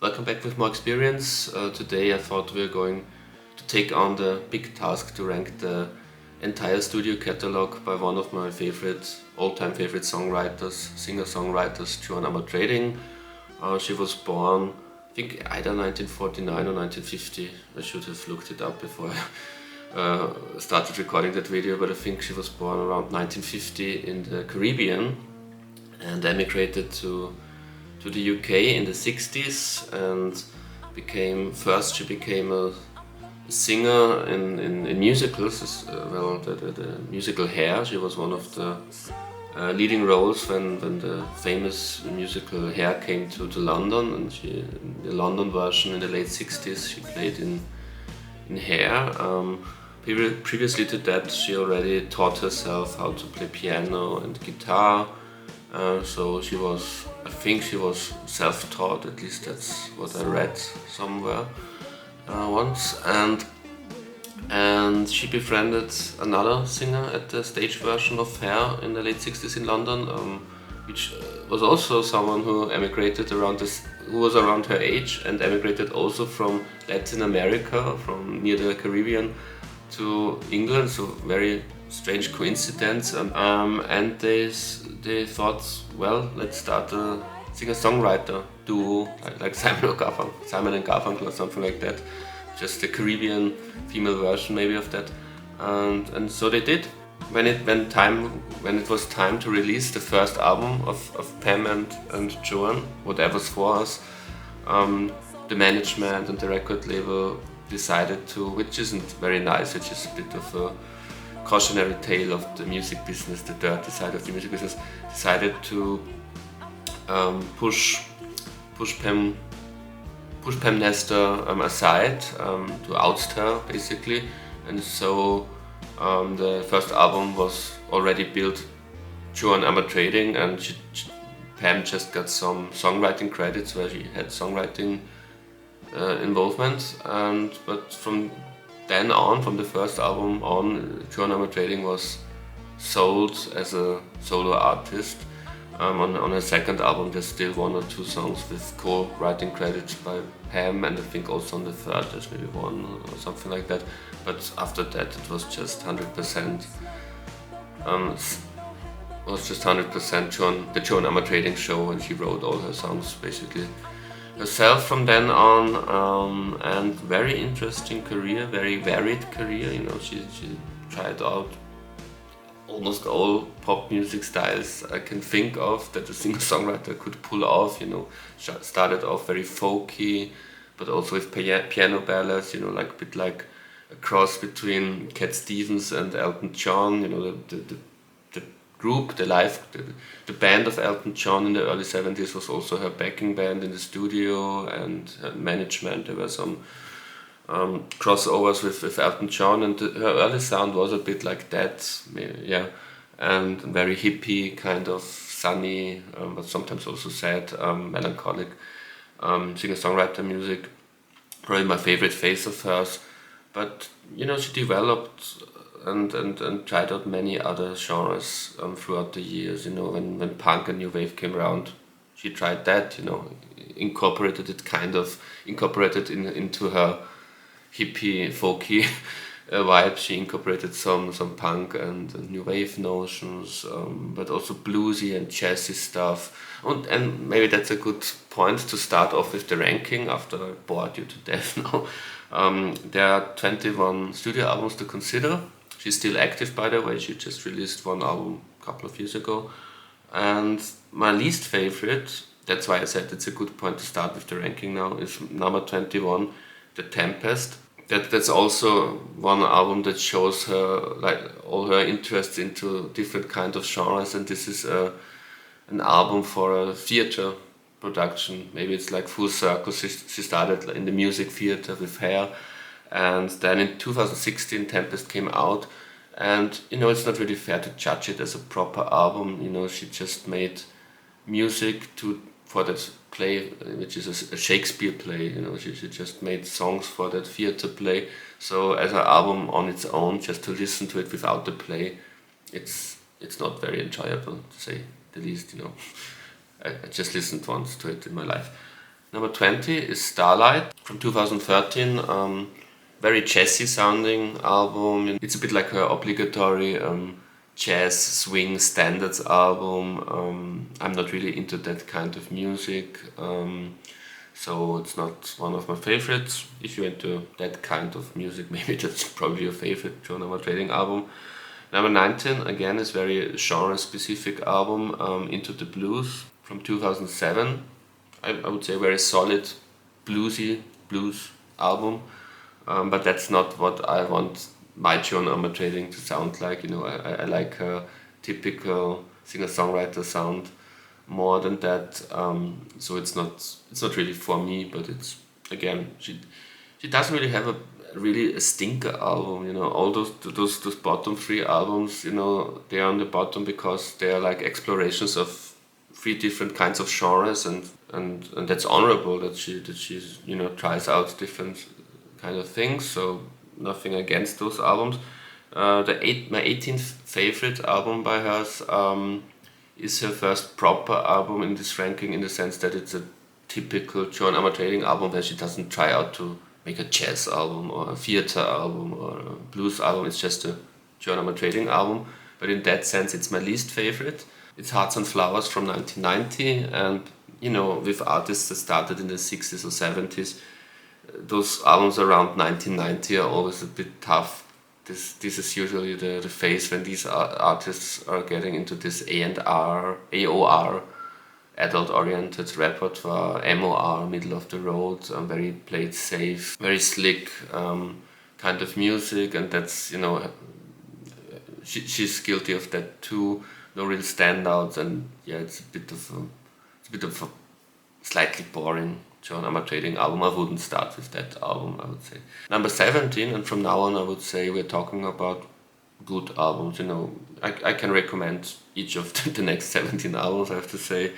Welcome back with more experience. Today I thought we were going to take on the big task to rank the entire Studio-Catalogue by one of my all-time favorite songwriters, singer-songwriters, Joan Armatrading. She was born, I think, either 1949 or 1950. I should have looked it up before I started recording that video, but I think she was born around 1950 in the Caribbean and emigrated to the UK in the 60s and she became a singer in musicals as well, the musical Hair. She was one of the leading roles when the famous musical Hair came to London, and in the London version in the late 60s she played in Hair. Previously to that she already taught herself how to play piano and guitar. So I think she was self-taught, at least that's what I read somewhere once. And she befriended another singer at the stage version of Hair in the late 60s in London, which was also someone who who was around her age and emigrated also from Latin America, from near the Caribbean to England. So very strange coincidence, and they thought, well, let's start a singer-songwriter duo like Simon and Garfunkel or something like that, just a Caribbean female version maybe of that, and so they did. When it was time to release the first album of Pam and Joan, Whatever's For Us, the management and the record label decided to, which isn't very nice, which is a bit of a cautionary tale of the music business, the dirty side of the music business, decided to push Pam Nestor aside, to oust her basically, and so the first album was already built Joan Armatrading, and Pam just got some songwriting credits where she had songwriting involvement, but from then on, from the first album on, Joan Armatrading was sold as a solo artist. On her second album there's still one or two songs with co-writing credits by Pam, and I think also on the third there's maybe one or something like that. But after that it was just 100%. The Joan Armatrading show, and she wrote all her songs basically herself from then on, and very interesting career, very varied career. She tried out almost all pop music styles I can think of that a singer-songwriter could pull off. Started off very folky, but also with piano ballads, like a bit like a cross between Cat Stevens and Elton John. The group, the band of Elton John in the early 70s was also her backing band in the studio, and her management. There were some crossovers with Elton John, and her early sound was a bit like that, yeah, and very hippie, kind of sunny, but sometimes also sad, melancholic singer-songwriter music. Probably my favorite phase of hers. But she developed and tried out many other genres throughout the years. When punk and new wave came around, she tried that. Incorporated into her hippie, folky vibe. She incorporated some punk and new wave notions, but also bluesy and jazzy stuff. And maybe that's a good point to start off with the ranking after I bored you to death now. There are 21 studio albums to consider. She's still active, by the way. She just released one album a couple of years ago. And my least favorite, that's why I said it's a good point to start with the ranking now, is number 21, The Tempest. That's also one album that shows her all her interests into different kinds of genres, and this is an album for a theater production. Maybe it's like full circle. She started in the music theater with Hair, and then in 2016 Tempest came out, and it's not really fair to judge it as a proper album. She just made music for that play, which is a Shakespeare play. She just made songs for that theater play. So as an album on its own, just to listen to it without the play, it's not very enjoyable, to say the least. I just listened once to it in my life. Number 20 is Starlight from 2013. Very jazzy sounding album. It's a bit like her obligatory jazz swing standards album. I'm not really into that kind of music, so it's not one of my favorites. If you're into that kind of music, maybe that's probably your favorite Joan Armatrading album. Number 19 again is very genre specific album, Into the Blues from 2007. I would say very solid bluesy blues album, but that's not what I want my Joan Armatrading to sound like. I like her typical singer-songwriter sound more than that. So it's not really for me. But it's again she doesn't really have a stinker album. All those bottom three albums. They are on the bottom because they are like explorations of three different kinds of genres, and that's honorable that she's tries out different kind of things. So nothing against those albums. My 18th favorite album by hers is her first proper album in this ranking, in the sense that it's a typical Joan Armatrading album where she doesn't try out to make a jazz album or a theater album or a blues album. It's just a Joan Armatrading album. But in that sense, it's my least favorite. It's Hearts and Flowers from 1990, and with artists that started in the 60s or 70s, those albums around 1990 are always a bit tough. This is usually the phase when these artists are getting into this A&R, AOR, adult-oriented repertoire, MOR, middle of the road, very played safe, very slick kind of music, and that's she's guilty of that too. No real standouts, and yeah, it's a bit of a slightly boring Joan Armatrading album. I wouldn't start with that album, I would say. Number 17, and from now on I would say we're talking about good albums. I can recommend each of the next 17 albums, I have to say.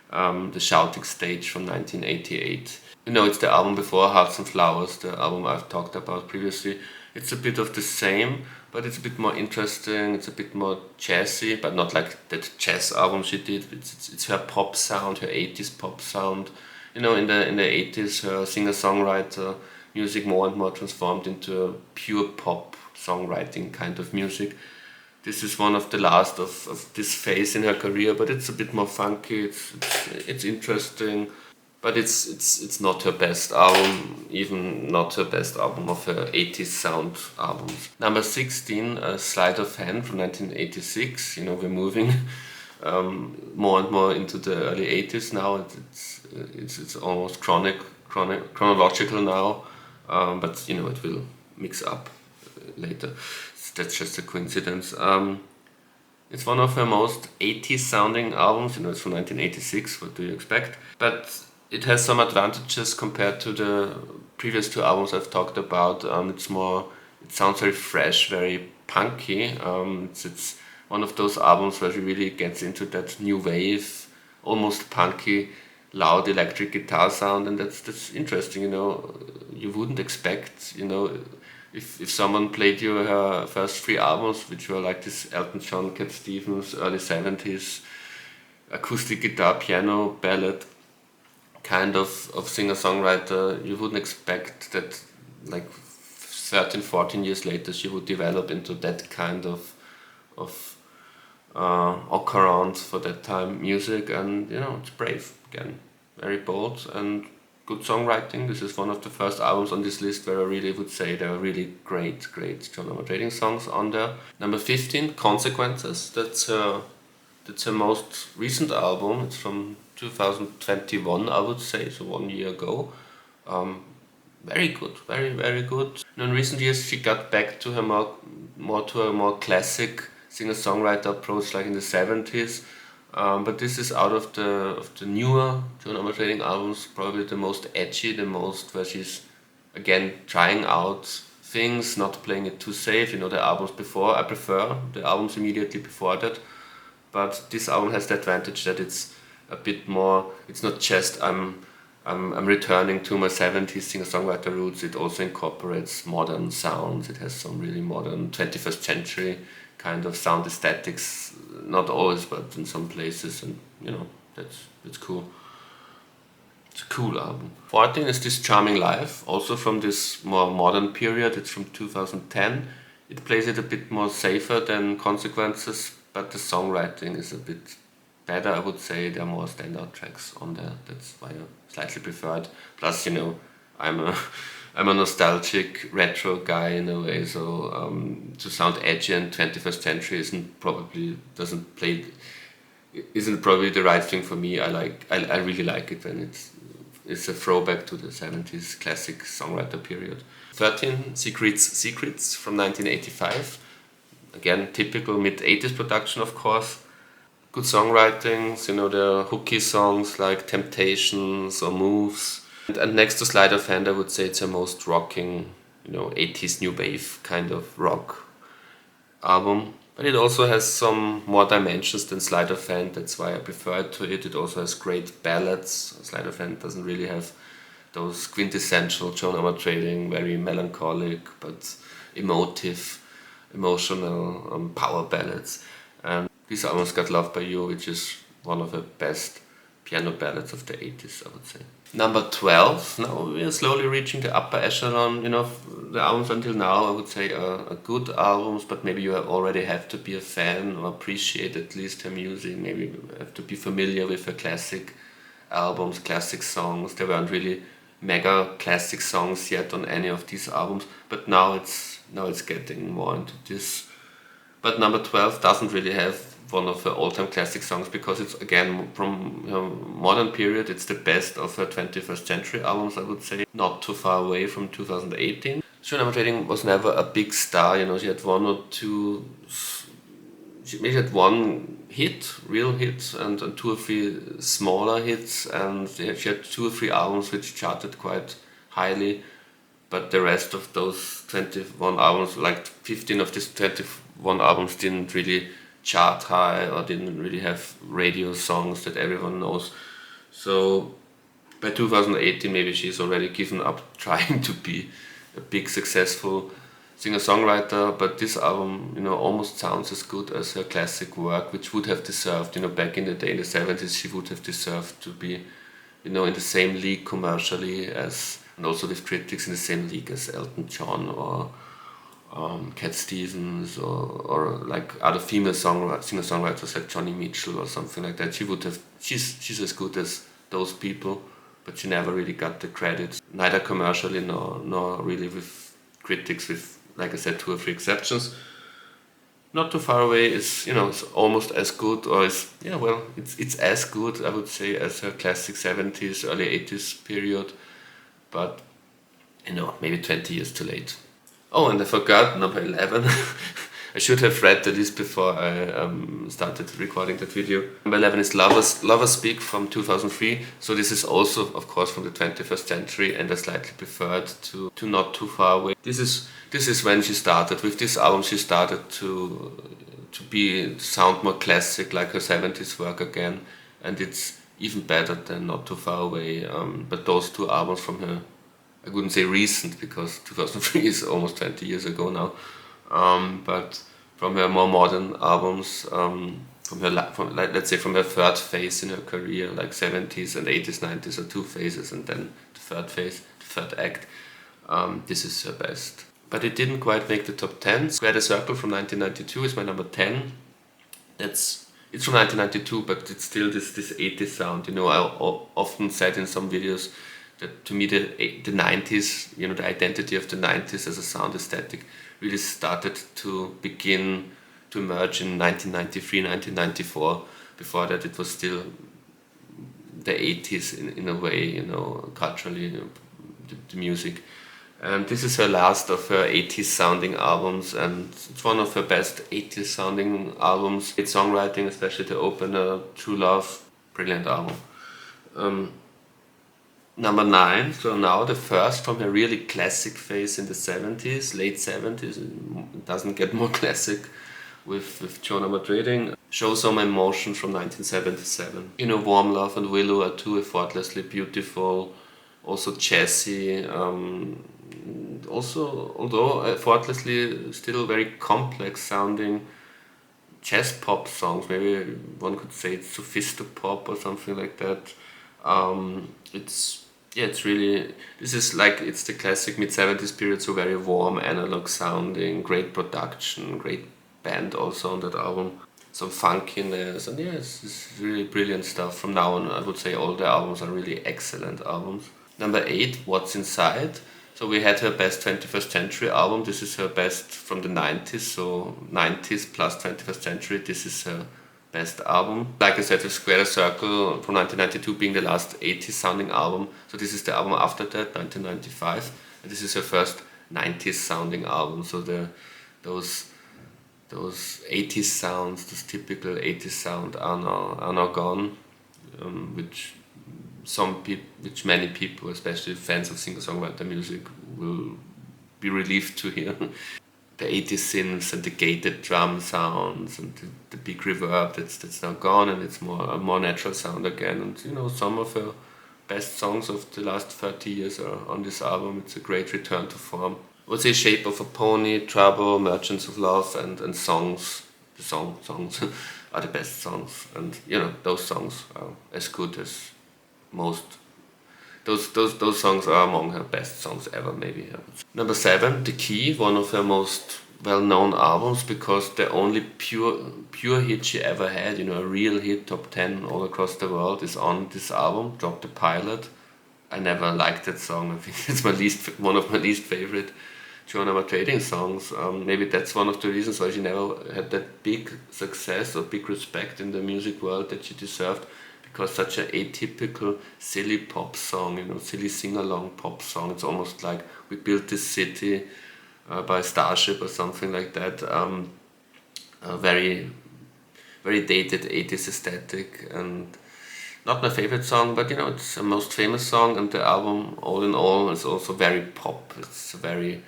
The Shouting Stage from 1988. It's the album before Hearts and Flowers, the album I've talked about previously. It's a bit of the same, but it's a bit more interesting, it's a bit more jazzy, but not like that jazz album she did. It's her pop sound, her 80s pop sound. In the 80s, her singer-songwriter music more and more transformed into a pure pop songwriting kind of music. This is one of the last of this phase in her career, but it's a bit more funky, it's interesting. But it's not her best album, even not her best album of her 80s sound albums. Number 16, Sleight of Hand from 1986. We're moving more and more into the early 80s now. It's almost chronological now, but it will mix up later. That's just a coincidence. It's one of her most 80s sounding albums. It's from 1986. What do you expect? But it has some advantages compared to the previous two albums I've talked about. It sounds very fresh, very punky. It's one of those albums where she really gets into that new wave, almost punky, loud electric guitar sound, and that's interesting. You wouldn't expect. If someone played you her first three albums, which were like this Elton John, Cat Stevens, early 70s, acoustic guitar, piano, ballad kind of singer-songwriter, you wouldn't expect that like 13, 14 years later she would develop into that kind of au courant for that time music. And it's brave, again, very bold and good songwriting. This is one of the first albums on this list where I really would say there are really great Joan Armatrading songs on there. Number 15, Consequences. That's her most recent album. It's from 2021, I would say, so 1 year ago. Very good, very good. In recent years, she got back to her more classic singer-songwriter approach, like in the 70s. But this is out of the newer Joan Armatrading albums, probably the most edgy, the most where she's again trying out things, not playing it too safe. The albums before, I prefer the albums immediately before that. But this album has the advantage that it's a bit more. It's not just I'm returning to my 70s singer-songwriter roots. It also incorporates modern sounds. It has some really modern 21st century kind of sound aesthetics. Not always, but in some places, and that's cool. It's a cool album. 14 is This Charming Life, also from this more modern period. It's from 2010. It plays it a bit more safer than Consequences, but the songwriting is a bit better, I would say. There are more standout tracks on there. That's why I slightly preferred. Plus, I'm a I'm a nostalgic retro guy in a way, so to sound edgy and 21st century isn't probably the right thing for me. I really like it when it's a throwback to the 70s classic songwriter period. 13, Secrets from 1985. Again, typical mid-80s production, of course. Good songwritings, the hooky songs like Temptations or Moves. And next to Sleight of Hand, I would say it's her most rocking, 80s new wave kind of rock album. But it also has some more dimensions than Sleight of Hand, that's why I prefer it to it. It also has great ballads. Sleight of Hand doesn't really have those quintessential Joan Armatrading, very melancholic but emotional power ballads. And this album's got Loved by You, which is one of the best piano ballads of the 80s, I would say. Number 12, now we are slowly reaching the upper echelon. The albums until now, I would say, are good albums, but maybe you already have to be a fan or appreciate at least her music. Maybe you have to be familiar with her classic albums, classic songs. There weren't really mega classic songs yet on any of these albums, but now it's getting more into this. But number 12 doesn't really have one of her all-time classic songs because it's, again, from her modern period, it's the best of her 21st century albums, I would say. Not too far away from 2018. Joan Armatrading was never a big star, she had one or two, she maybe had one hit, real hit, and two or three smaller hits, and she had two or three albums which charted quite highly, but the rest of those 21 albums, like 15 of these 21 albums didn't really chart high or didn't really have radio songs that everyone knows. So by 2018 maybe she's already given up trying to be a big successful singer-songwriter, but this album almost sounds as good as her classic work, which would have deserved, back in the day in the 70s she would have deserved to be in the same league commercially as, and also with critics, in the same league as Elton John or Cat Stevens or like other female singer-songwriters like Johnny Mitchell or something like that. She's as good as those people, but she never really got the credit, neither commercially nor really with critics, with, like I said, two or three exceptions. Not Too Far Away is, it's almost as good, or it's as good, I would say, as her classic 70s, early 80s period, but maybe 20 years too late. Oh, and I forgot number 11. I should have read the list before I started recording that video. Number 11 is Lovers Speak from 2003. So this is also, of course, from the 21st century, and I slightly preferred to Not Too Far Away. This is when she started. With this album she started to sound more classic, like her 70s work again, and it's even better than Not Too Far Away. But those two albums from her, I wouldn't say recent because 2003 is almost 20 years ago now, but from her more modern albums, from her third phase in her career, like 70s and 80s, 90s are two phases, and then the third phase, the third act, this is her best. But it didn't quite make the top 10. Square the Circle from 1992 is my number 10. It's from 1992, but it's still this 80s sound. I often said in some videos that to me the 90s, the identity of the 90s as a sound aesthetic really started to begin to emerge in 1993, 1994. Before that it was still the 80s in a way, culturally, the music. And this is her last of her 80s sounding albums, and it's one of her best 80s sounding albums. It's songwriting, especially the opener, True Love, brilliant album. Number 9, so now the first from her really classic phase in the 70s, late 70s, it doesn't get more classic with Joan Armatrading. Show Some Emotion from 1977. Warm Love and Willow are two effortlessly beautiful, also jazzy, also, although effortlessly still very complex sounding jazz pop songs. Maybe one could say it's sophistopop or something like that. It's yeah, it's really, this is like, it's the classic mid-70s period, so very warm, analog sounding, great production, great band also on that album. Some funkiness, and yeah, it's really brilliant stuff. From now on, I would say all the albums are really excellent albums. Number 8, What's Inside. So we had her best 21st century album. This is her best from the 90s, so 90s plus 21st century. This is her best album. Like I said, with Square Circle from 1992 being the last 80s sounding album. So this is the album after that, 1995. And this is her first 90s sounding album. So those those 80s sounds, this typical 80s sound are now gone, which many people, especially fans of singer-songwriter music, will be relieved to hear. The 80s synths and the gated drum sounds and the big reverb, that's now gone, and it's a more natural sound again. And some of her best songs of the last 30 years are on this album. It's a great return to form. I would say Shape of a Pony, Trouble, Merchants of Love, and Songs. The songs are the best songs, and those songs are as good as most. Those songs are among her best songs ever, maybe. I would say. Number 7, The Key, one of her most well-known albums, because the only pure hit she ever had, a real hit, top 10 all across the world, is on this album, Drop the Pilot. I never liked that song. I think it's one of my least favorite Joan Armatrading songs. Maybe that's one of the reasons why she never had that big success or big respect in the music world that she deserved, because such an atypical, silly pop song, silly sing-along pop song. It's almost like We Built This City by Starship or something like that. Very, very dated 80s aesthetic, and not my favorite song, but it's the most famous song, and the album, all in all, is also very pop. It's a very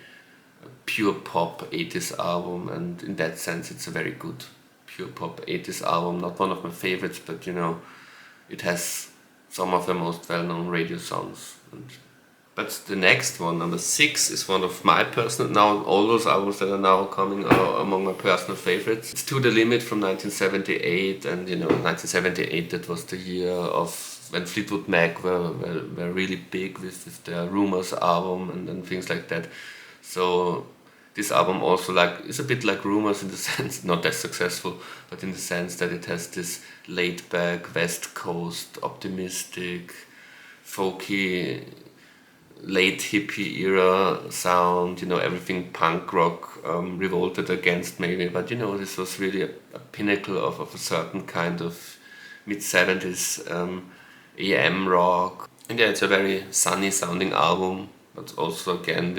pure pop 80s album, and in that sense it's a very good pure pop 80s album. Not one of my favorites, but it has some of the most well-known radio songs. But the next one, number 6, is one of my personal, now all those albums that are now coming are among my personal favorites. It's To the Limit from 1978, and 1978, that was the year of when Fleetwood Mac were really big with their Rumours album and things like that. So this album also is a bit like Rumours in the sense, not as successful, but in the sense that it has this laid-back, West Coast, optimistic, folky, late hippie era sound, everything punk rock revolted against maybe, but this was really a pinnacle of a certain kind of mid-70s AM rock. And yeah, it's a very sunny sounding album, but also again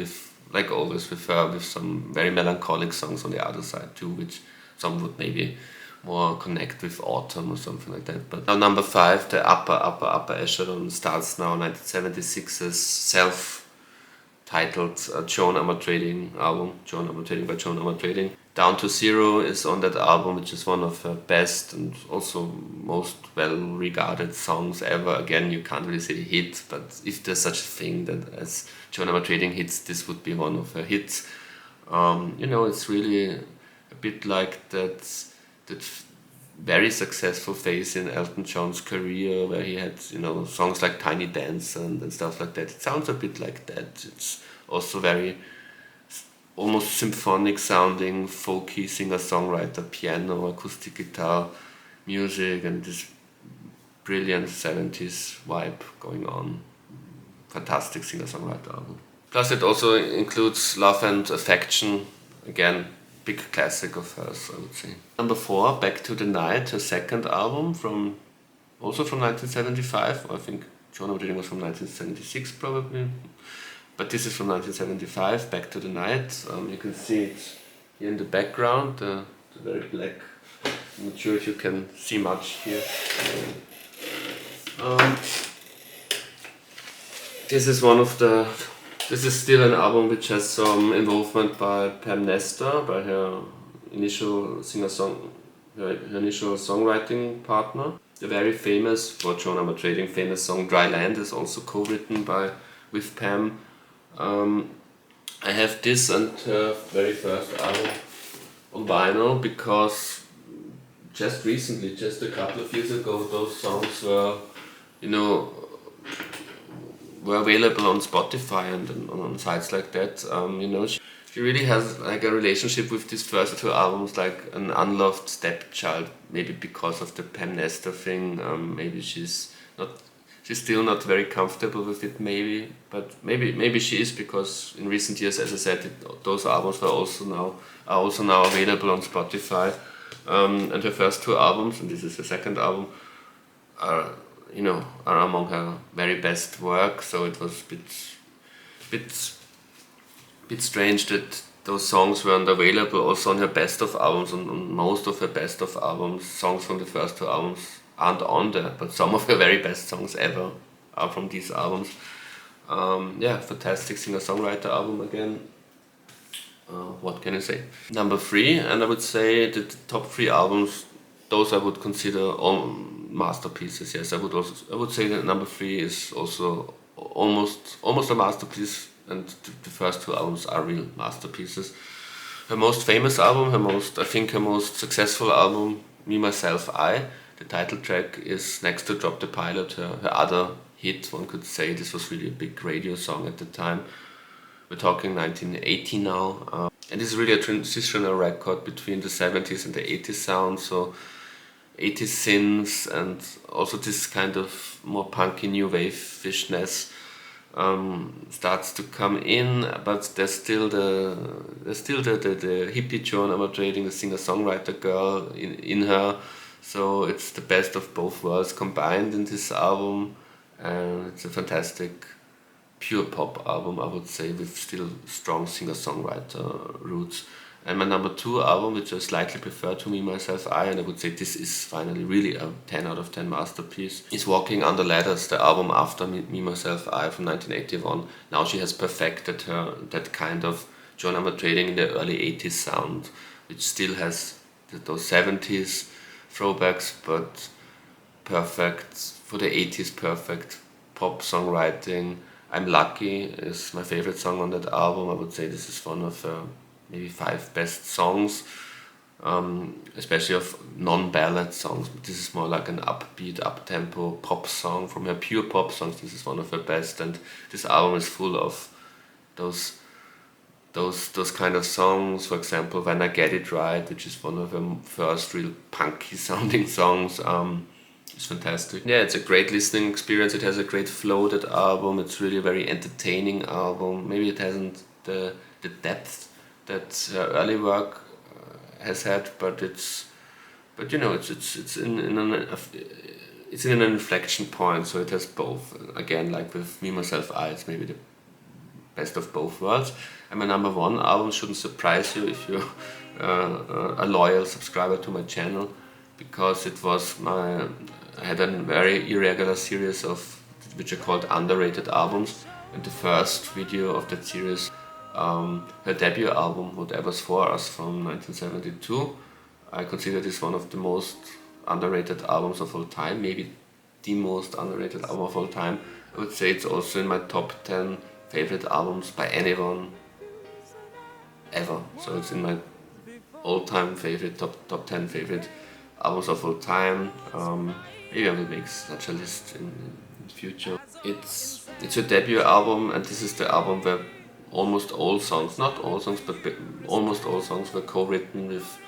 like always with her, with some very melancholic songs on the other side too, which some would maybe more connect with autumn or something like that. But now number 5, the upper echelon, starts now 1976's self-titled Joan Armatrading album, Joan Armatrading by Joan Armatrading. Down to Zero is on that album, which is one of her best and also most well-regarded songs ever. Again, you can't really say hit, but if there's such a thing that as Joan Armatrading hits, this would be one of her hits. It's really a bit like that very successful phase in Elton John's career, where he had songs like Tiny Dancer and stuff like that. It sounds a bit like that. It's also very almost symphonic sounding, folky singer-songwriter, piano, acoustic guitar music, and this brilliant 70s vibe going on. Fantastic singer-songwriter album. Plus it also includes Love and Affection, again, big classic of hers, I would say. Number 4, Back to the Night, her second album, also from 1975. I think Joan Armatrading was from 1976 probably, but this is from 1975, Back to the Night. You can see it here in the background, the very black. I'm not sure if you can see much here. This is still an album which has some involvement by Pam Nestor, by her initial songwriting partner. The very famous, for Joan Armatrading, famous song Dry Land is also co-written with Pam. I have this and her very first album on vinyl because just recently, just a couple of years ago, those songs were, were available on Spotify and on sites like that. She really has like a relationship with these first two albums, like an unloved stepchild. Maybe because of the Pam Nestor thing. Maybe she's still not very comfortable with it. But maybe she is, because in recent years, as I said, those albums are also now available on Spotify. And her first two albums, and this is the second album, are among her very best work. So it was a bit strange that those songs weren't available also on her best of albums. On most of her best of albums, songs from the first two albums aren't on there, but some of her very best songs ever are from these albums. Fantastic singer-songwriter album again. What can I say? Number 3, and I would say that the top 3 albums, those I would consider all masterpieces. Yes, I would say that number 3 is also almost a masterpiece, and the first 2 albums are real masterpieces. Her most famous album, her most successful album, Me, Myself, I. The title track is, next to Drop the Pilot, her other hit. One could say this was really a big radio song at the time. We're talking 1980 now, and this is really a transitional record between the 70s and the 80s sound. So 80s synths and also this kind of more punky new wave-ishness starts to come in, but there's still the hippie Joan Armatrading, the singer-songwriter girl in her. So it's the best of both worlds combined in this album, and it's a fantastic pure pop album, I would say, with still strong singer-songwriter roots. And my number 2 album, which I slightly prefer to Me, Myself, I, and I would say this is finally really a 10 out of 10 masterpiece, is Walking Under Ladders, the album after Me, Myself, I from 1981. Now she has perfected that kind of Joan Armatrading in the early 80s sound, which still has those 70s throwbacks, but perfect, for the 80s, perfect pop songwriting. I'm Lucky is my favorite song on that album. I would say this is one of maybe 5 best songs, especially of non-ballad songs. But this is more like an upbeat, up-tempo pop song. From her pure pop songs, this is one of her best. And this album is full of those kind of songs. For example, When I Get It Right, which is one of her first real punky sounding songs. It's fantastic. Yeah, it's a great listening experience. It has a great flow, that album. It's really a very entertaining album. Maybe it hasn't the depth that her early work has had, but it's in an inflection point. So it has both. Again, like with Me, Myself, I, it's maybe the best of both worlds. And my number 1 album shouldn't surprise you if you're a loyal subscriber to my channel, because I had a very irregular series of which are called underrated albums, and the first video of that series, her debut album Whatever's For Us from 1972. I consider this one of the most underrated albums of all time, maybe the most underrated album of all time. I would say it's also in my top 10 favorite albums by anyone ever. So it's in my all-time favorite, top 10 favorite albums of all time. Maybe I will make such a list in the future. It's her debut album, and this is the album where almost all songs, not all songs, but almost all songs were co-written with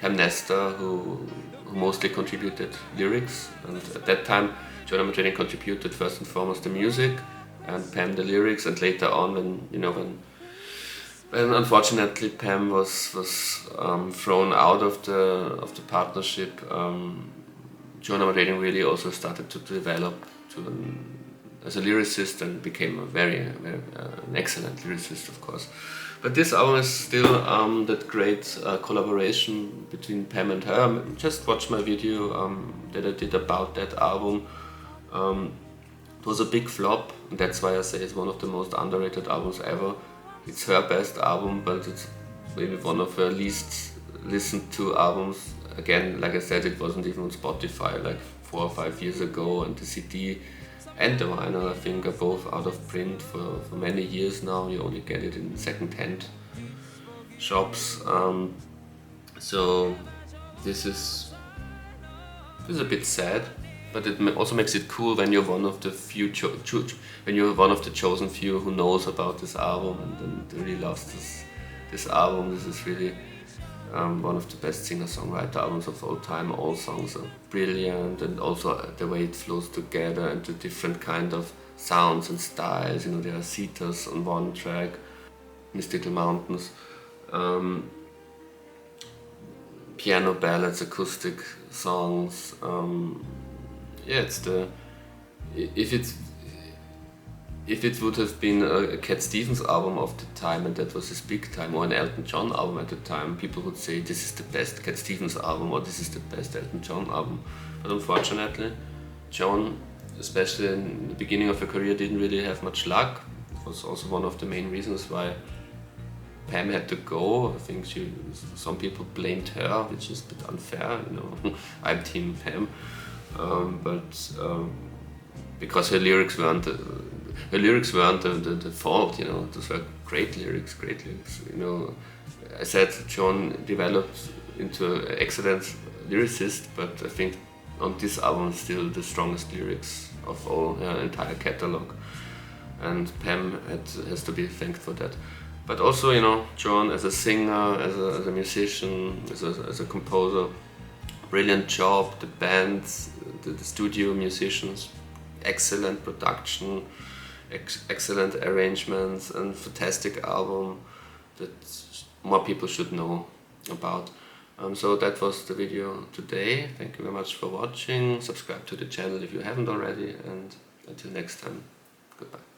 Pam Nestor, who mostly contributed lyrics. And at that time, Joan Armatrading contributed first and foremost the music, and Pam the lyrics. And later on, when unfortunately Pam was thrown out of the partnership, Joan Armatrading really also started to develop as a lyricist, and became a very an excellent lyricist, of course. But this album is still that great collaboration between Pam and her. Just watch my video that I did about that album. It was a big flop, and that's why I say it's one of the most underrated albums ever. It's her best album, but it's maybe one of her least listened to albums. Again, like I said, it wasn't even on Spotify like 4 or 5 years ago, and the CD and the vinyl, I think, are both out of print for many years now. You only get it in second-hand shops. So this is a bit sad, but it also makes it cool when you're one of the few when you're one of the chosen few who knows about this album and really loves this album. This is really one of the best singer-songwriter albums of all time. All songs are brilliant, and also the way it flows together and the different kind of sounds and styles. You know, there are sitas on one track, Mystical Mountains, piano ballads, acoustic songs. Yeah, it's the if it would have been a Cat Stevens album of the time and that was his big time, or an Elton John album at the time, people would say this is the best Cat Stevens album or this is the best Elton John album. But unfortunately, Joan, especially in the beginning of her career, didn't really have much luck. It was also one of the main reasons why Pam had to go. I think some people blamed her, which is a bit unfair. You know, I'm Team Pam, but because her lyrics weren't the fault. You know, those were great lyrics. You know, I said Joan developed into an excellent lyricist, but I think on this album still the strongest lyrics of all her entire catalogue, and Pam has to be thanked for that. But also, you know, Joan as a singer, as a musician, as a composer, brilliant job. The bands, the studio musicians, excellent production, excellent arrangements, and fantastic album that more people should know about. So that was the video today. Thank you very much for watching. Subscribe to the channel if you haven't already, and until next time, goodbye.